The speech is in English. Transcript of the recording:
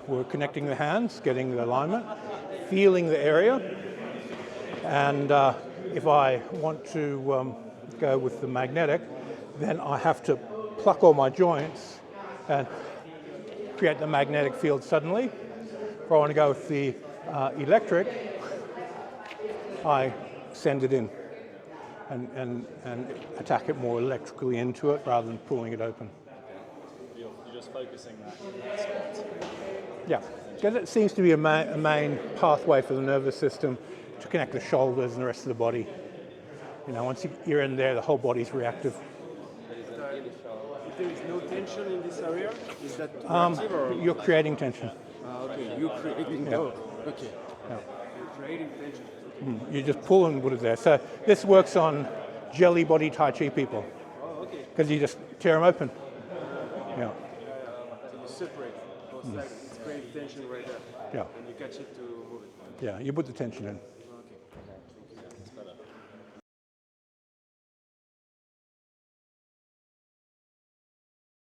We're connecting the hands, getting the alignment, feeling the area, and if I want to go with the magnetic, then I have to pluck all my joints and create the magnetic field suddenly. If I want to go with the electric, I send it in and attack it more electrically into it rather than pulling it open. You're just focusing that spot. Yeah, because it seems to be a main pathway for the nervous system to connect the shoulders and the rest of the body. You know, once you're in there, the whole body's reactive. If there is no tension in this area, is that reactive or? You're creating tension. Okay, you're creating. Yeah. Oh, okay. Yeah. You're creating tension. You just pull and put it there. So this works on jelly body Tai Chi people. Oh, okay. Because you just tear them open. Yeah. So you separate both sides. It's creating tension right there. Yeah. And you catch it to move it. Yeah, you put the tension in.